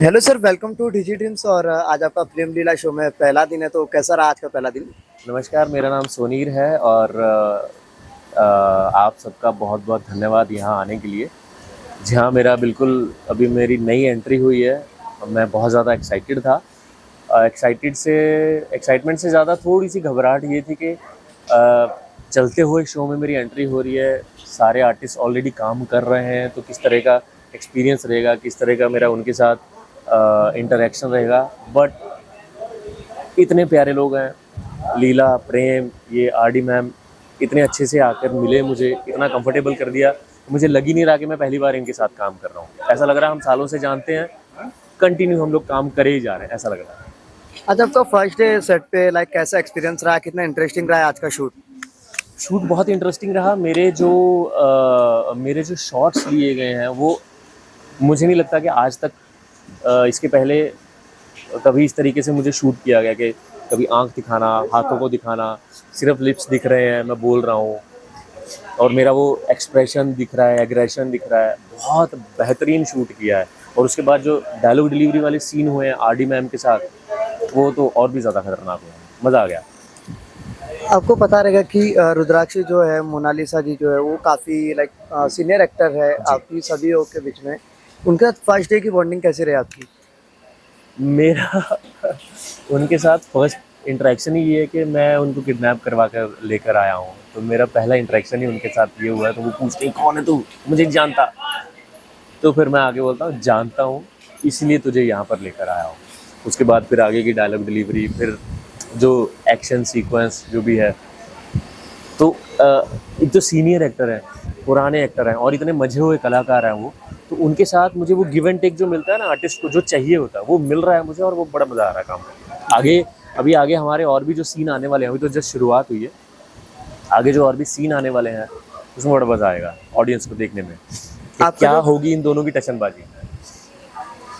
Hello sir, welcome to Digi Dreams. और आज आपका फिल्म लीला शो में पहला दिन है, तो कैसा रहा आज का पहला दिन? नमस्कार, मेरा नाम सोनीर है और आप सबका बहुत-बहुत धन्यवाद यहाँ आने के लिए। जहाँ मेरा बिल्कुल अभी मेरी नई एंट्री हुई है और मैं बहुत ज़्यादा एक्साइटेड था। एक्साइटमेंट से ज़्यादा थोड़ी-सी घबराहट ये थी कि चलते हुए शो में मेरी एंट्री हो रही है, सारे आर्टिस्ट ऑलरेडी काम कर रहे हैं, तो किस तरह का एक्सपीरियंस रहेगा, किस तरह का मेरा उनके साथ इंटरैक्शन रहेगा। बट इतने प्यारे लोग हैं, लीला, प्रेम, ये आरडी मैम इतने अच्छे से आकर मिले मुझे, इतना कंफर्टेबल कर दिया, मुझे लग ही नहीं रहा कि मैं पहली बार इनके साथ काम कर रहा हूँ। ऐसा लग रहा है हम सालों से जानते हैं, कंटिन्यू हम लोग काम करे ही जा रहे हैं, ऐसा लग रहा है। आज आपका फर्स्ट डे सेट पे, कैसा एक्सपीरियंस रहा? कितना इंटरेस्टिंग रहा है आज का शूट? शूट बहुत इंटरेस्टिंग रहा। मेरे जो शॉट्स लिए गए हैं वो मुझे नहीं लगता कि आज तक इसके पहले कभी इस तरीके से मुझे शूट किया गया कि कभी आँख दिखाना, हाथों को दिखाना, सिर्फ लिप्स दिख रहे हैं, मैं बोल रहा हूँ और मेरा वो एक्सप्रेशन दिख रहा है, एग्रेशन दिख रहा है। बहुत बेहतरीन शूट किया है और उसके बाद जो डायलॉग डिलीवरी वाले सीन हुए हैं आरडी मैम के साथ, वो तो और भी ज़्यादा खतरनाक हुए हैं। मज़ा आ गया। आपको पता रहेगा कि रुद्राक्षी जो है, मोनालिसा जी जो है, वो काफ़ी सीनियर एक्टर है जी। आपकी सभी के बीच में। उनके साथ फर्स्ट डे की बॉन्डिंग कैसी रही आपकी? मेरा उनके साथ फर्स्ट इंटरेक्शन ही ये है कि मैं उनको किडनैप करवा कर लेकर आया हूँ, तो मेरा पहला इंटरेक्शन ही उनके साथ ये हुआ है। तो वो पूछते हैं कौन है तू, मुझे नहीं जानता। तो फिर मैं आगे बोलता हूँ जानता हूँ, इसलिए तुझे यहाँ पर लेकर आया हूँ। उसके बाद फिर आगे की डायलॉग डिलीवरी, फिर जो एक्शन सीक्वेंस जो भी है, तो एक जो सीनियर एक्टर हैं, पुराने एक्टर हैं और इतने मजे हुए कलाकार हैं वो, तो उनके साथ मुझे वो गिव एंड टेक जो मिलता है ना आर्टिस्ट को, जो चाहिए होता है वो मिल रहा है मुझे और वो बड़ा मज़ा आ रहा है काम करके। अभी आगे हमारे और भी जो सीन आने वाले हैं, अभी तो जस्ट शुरुआत हुई है, आगे जो और भी सीन आने वाले हैं उसमें बड़ा मज़ा आएगा ऑडियंस को देखने में कि आपका क्या जो होगी इन दोनों की टचनबाजी।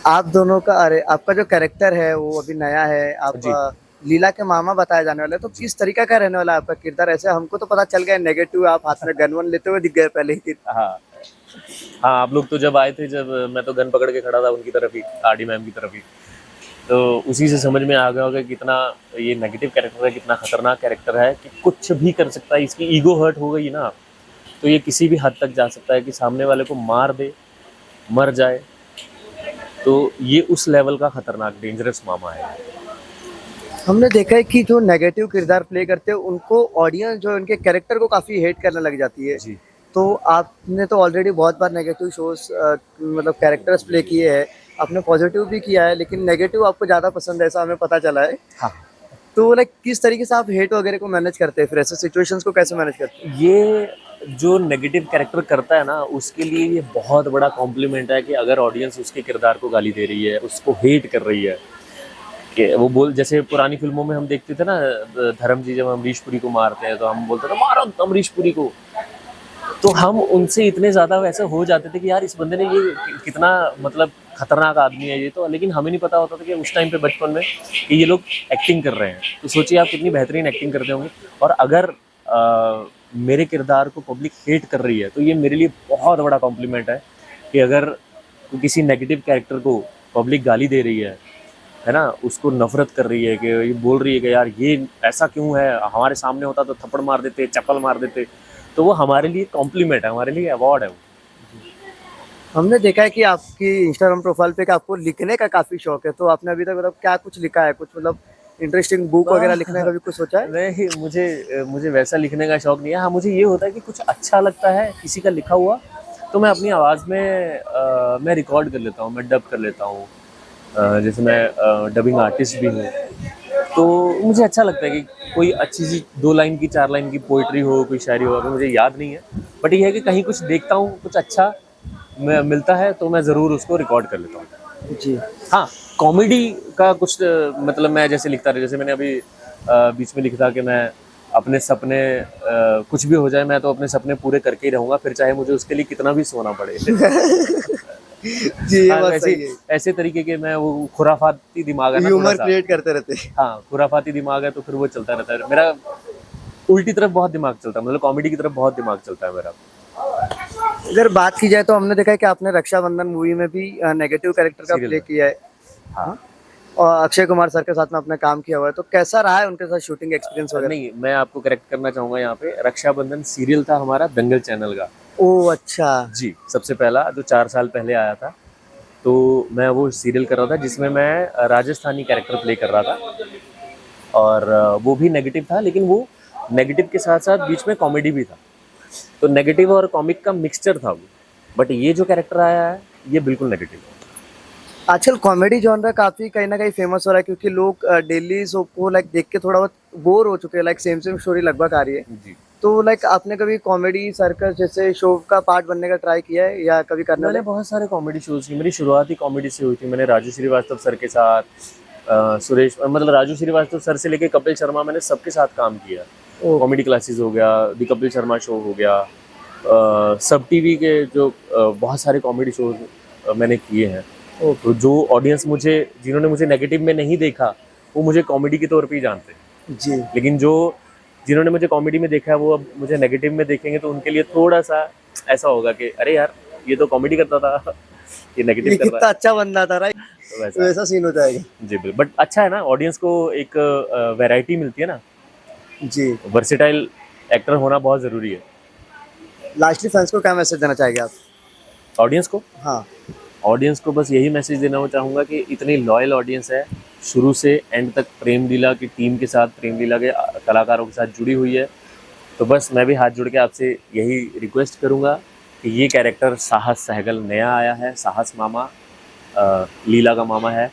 आप दोनों का अरे आपका जो कैरेक्टर है वो अभी नया है। आप जी। लीला के मामा बताए जाने वाले हैं, तो जी। किस तरीका का रहने वाला है आपका किरदार? ऐसे हमको तो पता चल गया नेगेटिव, आप हाथ में गन वन लेते हुए दिख गए पहले ही। हाँ। हाँ, आप लोग तो जब आए थे, जब मैं तो गन पकड़ के खड़ा था उनकी तरफ ही, आरडी मैम की तरफ ही, तो उसी से समझ में आ गया होगा कितना ये नेगेटिव कैरेक्टर है, कितना खतरनाक कैरेक्टर है कि कुछ भी कर सकता है। इसकी ईगो हर्ट हो गई ना, तो ये किसी भी हद तक जा सकता है कि सामने वाले को मार दे, मर जाए। तो ये उस लेवल का खतरनाक डेंजरस मामा है। हमने देखा है कि जो नेगेटिव किरदार प्ले करते हैं उनको ऑडियंस जो है उनके कैरेक्टर को काफ़ी हेट करने लग जाती है। जी। तो आपने तो ऑलरेडी बहुत बार नेगेटिव शोज़ कैरेक्टर्स प्ले किए हैं। आपने पॉजिटिव भी किया है, लेकिन नेगेटिव आपको ज़्यादा पसंद है, ऐसा हमें पता चला है। हाँ। तो किस तरीके से आप हेट वगैरह को मैनेज करते हैं? फिर ऐसे सिचुएशंस को कैसे मैनेज करते हैं? ये जो नेगेटिव कैरेक्टर करता है ना, उसके लिए ये बहुत बड़ा कॉम्प्लीमेंट है कि अगर ऑडियंस उसके किरदार को गाली दे रही है, उसको हेट कर रही है, कि वो बोल, जैसे पुरानी फिल्मों में हम देखते थे ना, धर्म जी जब अमरीश पुरी को मारते हैं तो हम बोलते थे मारो अमरीश पुरी को। तो हम उनसे इतने ज़्यादा वैसे हो जाते थे कि यार इस बंदे ने ये कितना मतलब खतरनाक आदमी है ये तो, लेकिन हमें नहीं पता होता था कि उस टाइम पे बचपन में कि ये लोग एक्टिंग कर रहे हैं। तो सोचिए आप कितनी बेहतरीन एक्टिंग करते होंगे। और अगर मेरे किरदार को पब्लिक हेट कर रही है तो ये मेरे लिए बहुत बड़ा कॉम्प्लीमेंट है कि अगर किसी नेगेटिव कैरेक्टर को पब्लिक गाली दे रही है ना, उसको नफरत कर रही है, कि ये बोल रही है कि यार ये ऐसा क्यों है, हमारे सामने होता तो थप्पड़ मार देते, चप्पल मार देते, तो वो हमारे लिए कॉम्प्लीमेंट है, हमारे लिए अवार्ड है वो। हमने देखा है कि आपकी इंस्टाग्राम प्रोफाइल पे कि आपको लिखने का काफ़ी शौक है, तो आपने अभी तक क्या कुछ लिखा है? कुछ इंटरेस्टिंग बुक वगैरह लिखने का भी कुछ सोचा है? नहीं, मुझे वैसा लिखने का शौक नहीं है। हाँ, मुझे ये होता है कि कुछ अच्छा लगता है किसी का लिखा हुआ, तो मैं अपनी आवाज़ में मैं रिकॉर्ड कर लेता हूँ, मैं डब कर लेता हूँ। जैसे मैं डबिंग आर्टिस्ट भी हूँ, तो मुझे अच्छा लगता है कि कोई अच्छी सी 2 लाइन की 4 लाइन की पोइट्री हो, कोई शायरी हो, अभी मुझे याद नहीं है। बट ये है कि कहीं कुछ देखता हूँ, कुछ अच्छा मिलता है तो मैं ज़रूर उसको रिकॉर्ड कर लेता हूँ। जी। हाँ, कॉमेडी का कुछ मतलब मैं जैसे लिखता रहा, जैसे मैंने अभी बीच में लिखा था कि मैं अपने सपने कुछ भी हो जाए, मैं तो अपने सपने पूरे करके ही रहूँगा, फिर चाहे मुझे उसके लिए कितना भी सोना पड़े। जी, ये हाँ, बात वैसे सही है। ऐसे तरीके के मैं, वो खुराफाती दिमाग है ना ह्यूमर थोड़ा-सा। क्रिएट करते रहते हैं। हाँ, खुराफाती दिमाग है तो फिर वो चलता रहता है। मेरा उल्टी तरफ बहुत दिमाग चलता है, मतलब कॉमेडी की तरफ बहुत दिमाग चलता है मेरा। अगर बात की जाए तो हमने देखा है कि आपने रक्षाबंधन मूवी में भी नेगेटिव कैरेक्टर का सीरियल प्ले में। किया है। हाँ। और अक्षय कुमार सर के साथ में आपने काम किया हुआ है, तो कैसा रहा है उनके साथ शूटिंग एक्सपीरियंस वगैरह? नहीं, मैं आपको करेक्ट करना चाहूँगा यहाँ पे, रक्षाबंधन सीरियल था हमारा दंगल चैनल का। ओह अच्छा। जी, सबसे पहला जो 4 साल पहले आया था, तो मैं वो सीरियल कर रहा था जिसमें मैं राजस्थानी कैरेक्टर प्ले कर रहा था और वो भी नेगेटिव था, लेकिन वो नेगेटिव के साथ-साथ बीच में कॉमेडी भी था। तो नेगेटिव और कॉमिक का मिक्सचर था वो। बट ये जो कैरेक्टर आया है, ये बिल्कुल नेगेटिव है। आजकल कॉमेडी जॉनरा काफी कहीं ना कहीं फेमस हो रहा है, क्योंकि लोग डेली सो को लाइक देख के थोड़ा बहुत बोर हो चुके हैं, लाइक सेम सेम स्टोरी लगभग आ रही है। जी। तो लाइक आपने कभी कॉमेडी सर्कस जैसे शो का पार्ट बनने का ट्राई किया है या कभी करने मैंने वाले? बहुत सारे कॉमेडी शोज़ की, मेरी शुरुआत ही कॉमेडी से हुई थी। मैंने राजू श्रीवास्तव सर के साथ सुरेश मतलब राजू श्रीवास्तव सर से लेके कपिल शर्मा, मैंने सबके साथ काम किया। ओह, कॉमेडी क्लासेस हो गया, दी कपिल शर्मा शो हो गया, सब टीवी के जो बहुत सारे कॉमेडी शोज मैंने किए हैं। ओह, तो जो ऑडियंस मुझे, जिन्होंने मुझे नेगेटिव में नहीं देखा, वो मुझे कॉमेडी के तौर पे ही जानते हैं। जी। लेकिन जिन्होंने मुझे कॉमेडी में देखा है, वो अब मुझे नेगेटिव में देखेंगे तो उनके लिए थोड़ा-सा ऐसा होगा कि अरे यार, ये तो कॉमेडी करता था, ये नेगेटिव ये कर रहा कितना है। अच्छा बंदा था, राइट? तो वैसा वैसा सीन हो जाएगा। जी, बिल्कुल। बट अच्छा है ना, ऑडियंस को एक वैरायटी मिलती है ना, जी। वर्सेटाइल एक्टर होना बहुत ज़रूरी है। लास्टली फैंस को क्या मैसेज देना चाहेंगे आप? ऑडियंस को हाँ। ऑडियंस को बस यही मैसेज देना चाहूँगा कि इतनी लॉयल ऑडियंस है, शुरू से एंड तक प्रेम लीला की टीम के साथ, प्रेम लीला के कलाकारों के साथ जुड़ी हुई है। तो बस मैं भी हाथ जोड़ के आपसे यही रिक्वेस्ट करूँगा कि ये कैरेक्टर साहस सहगल नया आया है, साहस मामा लीला का मामा है।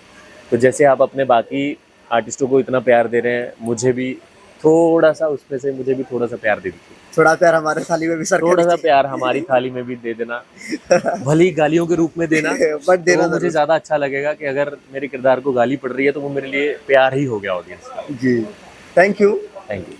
तो जैसे आप अपने बाकी आर्टिस्टों को इतना प्यार दे रहे हैं, मुझे भी थोड़ा-सा उसमें से मुझे भी थोड़ा-सा प्यार दे दीजिए। थोड़ा प्यार हमारे थाली में भी सर थोड़ा-सा प्यार हमारी थाली में भी दे देना, भले ही गालियों के रूप में देना, बट देना तो मुझे ज़्यादा अच्छा लगेगा कि अगर मेरे किरदार को गाली पड़ रही है तो वो मेरे लिए प्यार ही हो गया ऑडियंस का। जी। Thank you. Thank you.